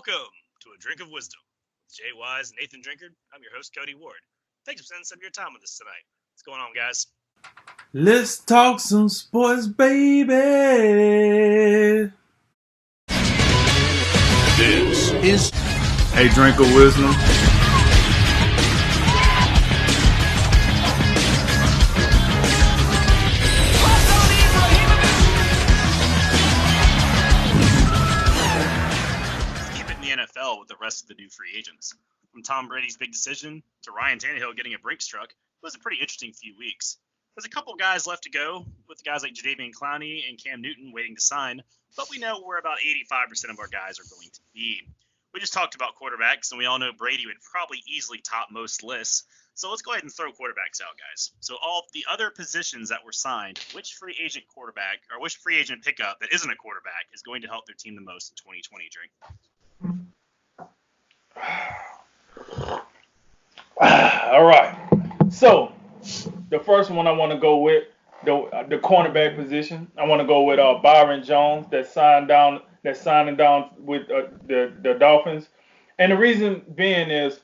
Welcome to A Drink of Wisdom with Jay Wise and Nathan Drinkard. I'm your host, Cody Ward. Thanks for spending some of your time with us tonight. What's going on, guys? Let's talk some sports, baby. This is A Drink of Wisdom. NFL with the rest of the new free agents. From Tom Brady's big decision to Ryan Tannehill getting a Brinks truck, it was a pretty interesting few weeks. There's a couple guys left to go, with guys like Jadeveon Clowney and Cam Newton waiting to sign, but we know where about 85% of our guys are going to be. We just talked about quarterbacks, and we all know Brady would probably easily top most lists, so let's go ahead and throw quarterbacks out, guys. So all the other positions that were signed, which free agent quarterback, or which free agent pickup that isn't a quarterback is going to help their team the most in 2020, Drink? All right. So the first one I want to go with the cornerback position. I want to go with Byron Jones that's signing down with the Dolphins. And the reason being is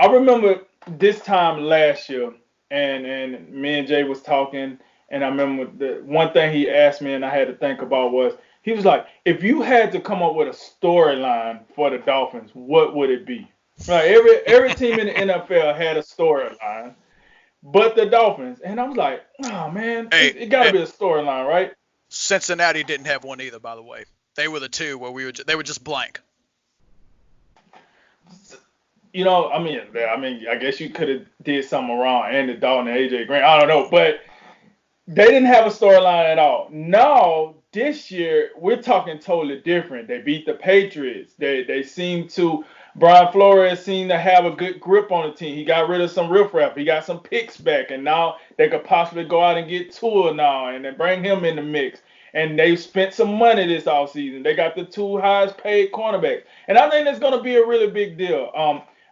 I remember this time last year and me and Jay was talking, and I remember the one thing he asked me and I had to think about was, he was like, if you had to come up with a storyline for the Dolphins, what would it be? Right, every team in the NFL had a storyline, but the Dolphins. And I was like, oh, man, it got to be a storyline, right? Cincinnati didn't have one either, by the way. They were the two where they were just blank. You know, I mean, I guess you could have did something around Andy Dalton and AJ Green. I don't know, but they didn't have a storyline at all. Now, this year, we're talking totally different. They beat the Patriots. They seem to, Brian Flores seemed to have a good grip on the team. He got rid of some riffraff. He got some picks back, and now they could possibly go out and get Tua now and then bring him in the mix. And they spent some money this offseason. They got the two highest paid cornerbacks. And I think that's going to be a really big deal.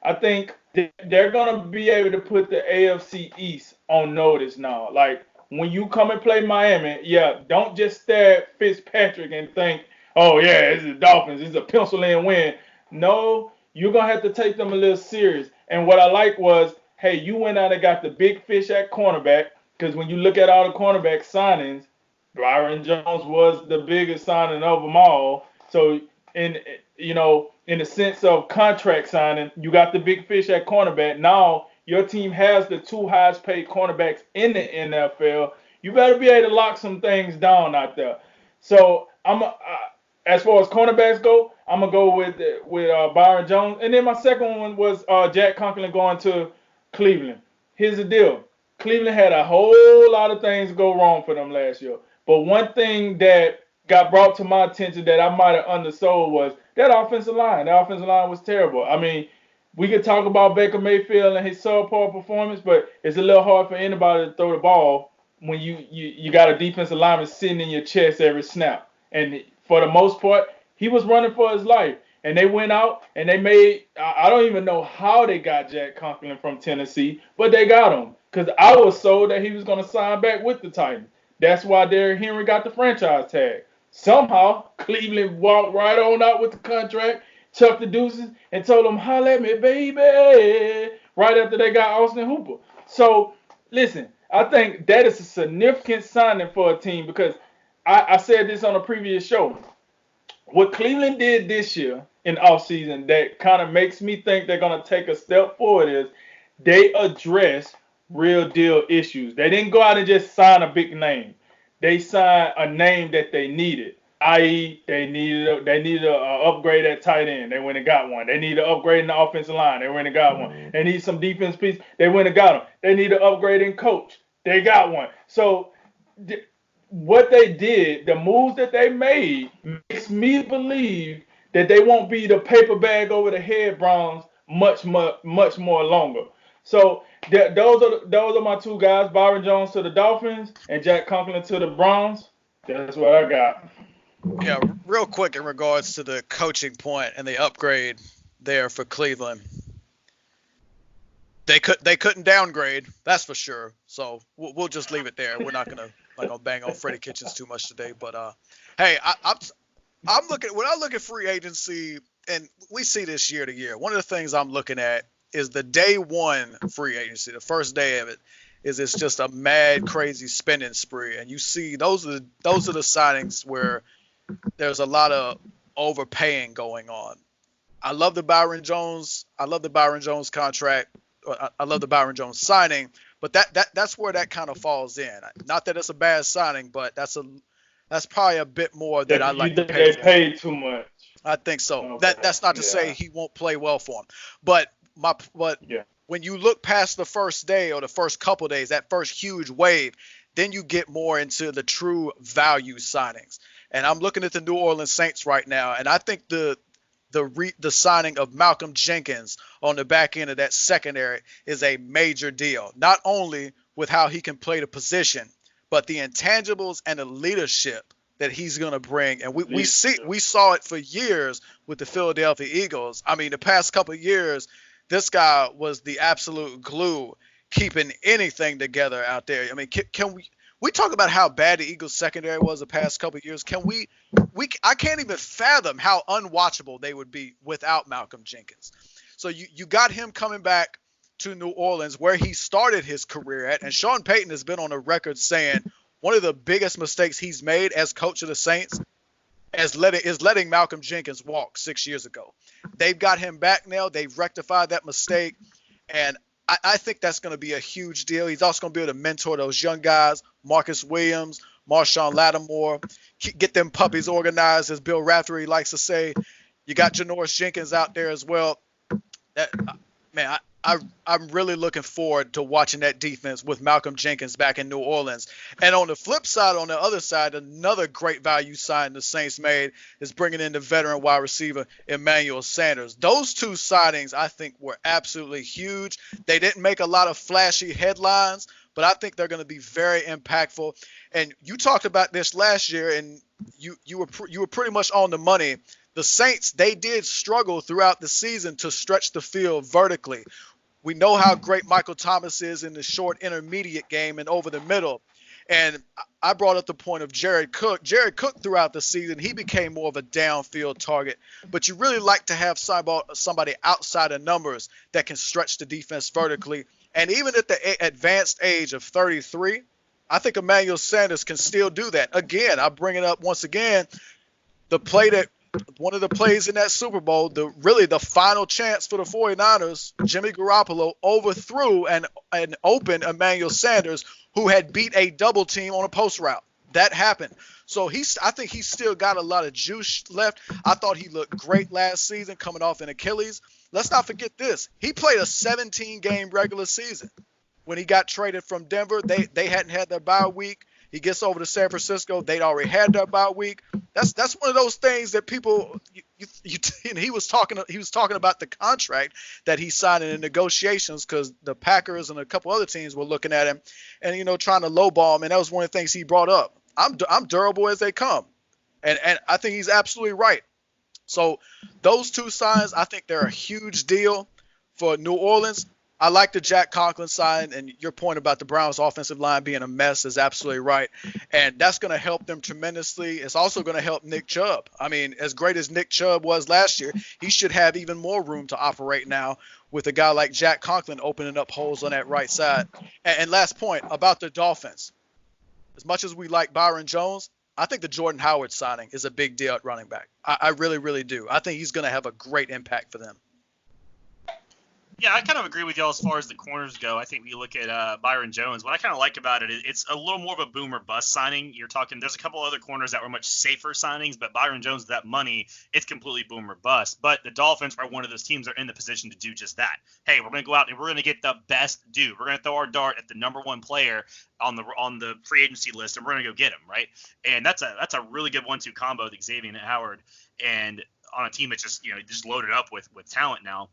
I think they're going to be able to put the AFC East on notice now. Like, when you come and play Miami, don't just stare at Fitzpatrick and think, oh, yeah, it's the Dolphins. It's a pencil-in win. No, you're going to have to take them a little serious. And what I like was, hey, you went out and got the big fish at cornerback, because when you look at all the cornerback signings, Byron Jones was the biggest signing of them all. So, in the sense of contract signing, you got the big fish at cornerback. Now, your team has the two highest paid cornerbacks in the NFL. You better be able to lock some things down out there. So as far as cornerbacks go, I'm gonna go with Byron Jones, and then my second one was Jack Conklin going to Cleveland. Here's the deal: Cleveland had a whole lot of things go wrong for them last year, but one thing that got brought to my attention that I might have undersold was that offensive line. The offensive line was terrible. I mean, we could talk about Baker Mayfield and his subpar performance, but it's a little hard for anybody to throw the ball when you got a defensive lineman sitting in your chest every snap. And for the most part, he was running for his life. And they went out and they made, I don't even know how they got Jack Conklin from Tennessee, but they got him. Because I was sold that he was going to sign back with the Titans. That's why Derrick Henry got the franchise tag. Somehow, Cleveland walked right on out with the contract, chucked the deuces, and told them, holla at me, baby, right after they got Austin Hooper. So, listen, I think that is a significant signing for a team because I said this on a previous show. What Cleveland did this year in offseason that kind of makes me think they're going to take a step forward is they address real deal issues. They didn't go out and just sign a big name. They signed a name that they needed. I.e., they needed an upgrade at tight end. They went and got one. They needed an upgrade in the offensive line. They went and got one. They need some defense piece. They went and got them. They need an upgrade in coach. They got one. So what they did, the moves that they made, makes me believe that they won't be the paper bag over the head Browns much more longer. So those are my two guys, Byron Jones to the Dolphins and Jack Conklin to the Browns. That's what I got. Yeah, real quick in regards to the coaching point and the upgrade there for Cleveland. They couldn't downgrade, that's for sure. So we'll just leave it there. We're not gonna bang on Freddie Kitchens too much today. But hey, I'm looking when I look at free agency and we see this year to year. One of the things I'm looking at is the day one free agency. The first day of it is it's just a mad, crazy spending spree, and you see those are the signings where there's a lot of overpaying going on. I love the Byron Jones. I love the Byron Jones contract. I love the Byron Jones signing, but that's where that kind of falls in. Not that it's a bad signing, but that's probably a bit more than I like to pay. They paid too much. I think so. Okay. That's not to say he won't play well for him, but when you look past the first day or the first couple days, that first huge wave, then you get more into the true value signings. And I'm looking at the New Orleans Saints right now, and I think the signing of Malcolm Jenkins on the back end of that secondary is a major deal. Not only with how he can play the position, but the intangibles and the leadership that he's going to bring. And we saw it for years with the Philadelphia Eagles. I mean, the past couple of years, this guy was the absolute glue keeping anything together out there. I mean, can we talk about how bad the Eagles secondary was the past couple of years? I can't even fathom how unwatchable they would be without Malcolm Jenkins. So you got him coming back to New Orleans where he started his career at, and Sean Payton has been on the record saying one of the biggest mistakes he's made as coach of the Saints is letting Malcolm Jenkins walk 6 years ago. They've got him back now. They've rectified that mistake, and I think that's going to be a huge deal. He's also going to be able to mentor those young guys, Marcus Williams, Marshawn Lattimore, get them puppies organized, as Bill Raftery likes to say. You got Janoris Jenkins out there as well. I'm really looking forward to watching that defense with Malcolm Jenkins back in New Orleans. And on the flip side, on the other side, another great value sign the Saints made is bringing in the veteran wide receiver Emmanuel Sanders. Those two signings, I think, were absolutely huge. They didn't make a lot of flashy headlines, but I think they're going to be very impactful. And you talked about this last year, and you were pretty much on the money. The Saints, they did struggle throughout the season to stretch the field vertically. We know how great Michael Thomas is in the short intermediate game and over the middle. And I brought up the point of Jared Cook. Jared Cook throughout the season, he became more of a downfield target. But you really like to have somebody outside of numbers that can stretch the defense vertically. And even at the advanced age of 33, I think Emmanuel Sanders can still do that. Again, I bring it up once again, one of the plays in that Super Bowl, the final chance for the 49ers, Jimmy Garoppolo overthrew an open Emmanuel Sanders who had beat a double team on a post route. That happened. So I think he's still got a lot of juice left. I thought he looked great last season coming off an Achilles. Let's not forget this. He played a 17-game regular season. When he got traded from Denver, they hadn't had their bye week. He gets over to San Francisco. They'd already had their bye week. That's one of those things that people and he was talking about the contract that he signed in the negotiations because the Packers and a couple other teams were looking at him and trying to lowball him, and that was one of the things he brought up. I'm durable as they come, and I think he's absolutely right. So those two signs, I think they're a huge deal for New Orleans. I like the Jack Conklin sign, and your point about the Browns' offensive line being a mess is absolutely right. And that's going to help them tremendously. It's also going to help Nick Chubb. I mean, as great as Nick Chubb was last year, he should have even more room to operate now with a guy like Jack Conklin opening up holes on that right side. And last point about the Dolphins. As much as we like Byron Jones, I think the Jordan Howard signing is a big deal at running back. I really, really do. I think he's going to have a great impact for them. Yeah, I kind of agree with y'all as far as the corners go. I think we look at Byron Jones. What I kind of like about it is it's a little more of a boom or bust signing. You're talking, there's a couple other corners that were much safer signings, but Byron Jones, that money, it's completely boom or bust. But the Dolphins are one of those teams that are in the position to do just that. Hey, we're going to go out and we're going to get the best dude. We're going to throw our dart at the number one player on the free agency list, and we're going to go get him, right? And that's a really good 1-2 combo with Xavier and Howard, and on a team that's just loaded up with talent now.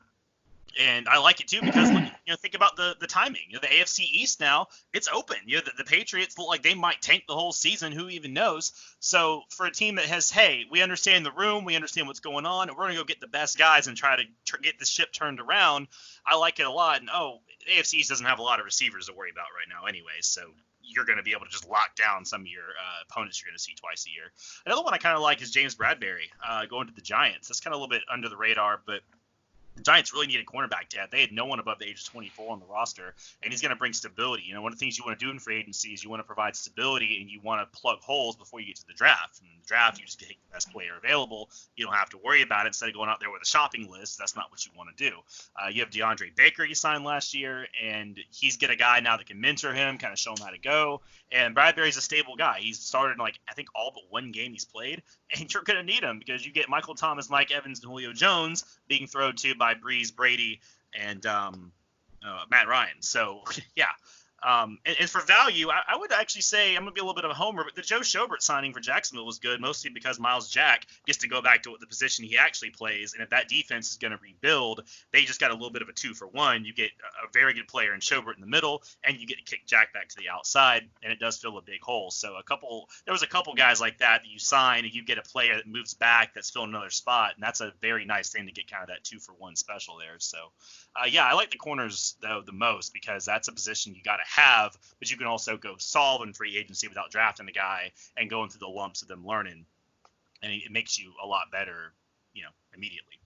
And I like it too because think about the timing. The AFC East now, it's open. The Patriots look like they might tank the whole season. Who even knows? So for a team that has, hey, we understand the room, we understand what's going on, and we're gonna go get the best guys and try to get the ship turned around. I like it a lot. And the AFC East doesn't have a lot of receivers to worry about right now, anyway. So you're going to be able to just lock down some of your opponents you're going to see twice a year. Another one I kind of like is James Bradbury going to the Giants. That's kind of a little bit under the radar, but the Giants really need a cornerback depth. They had no one above the age of 24 on the roster, and he's going to bring stability. You know, one of the things you want to do in free agency is you want to provide stability, and you want to plug holes before you get to the draft. In the draft, you just take the best player available. You don't have to worry about it instead of going out there with a shopping list. That's not what you want to do. You have DeAndre Baker you signed last year, and he's got a guy now that can mentor him, kind of show him how to go. And Bradbury's a stable guy. He's started in, I think all but one game he's played, and you're going to need him because you get Michael Thomas, Mike Evans, and Julio Jones being thrown to by Breeze, Brady, and Matt Ryan. So, yeah. And for value, I would actually say I'm going to be a little bit of a homer, but the Joe Schobert signing for Jacksonville was good, mostly because Miles Jack gets to go back to the position he actually plays. And if that defense is going to rebuild, they just got a little bit of a 2-for-1. You get a very good player in Schobert in the middle, and you get to kick Jack back to the outside, and it does fill a big hole. So there was a couple guys like that you sign, and you get a player that moves back that's filling another spot, and that's a very nice thing to get kind of that 2-for-1 special there. So, yeah, I like the corners, though, the most because that's a position you got to have, but you can also go solve in free agency without drafting the guy and going through the lumps of them learning, and it makes you a lot better, immediately.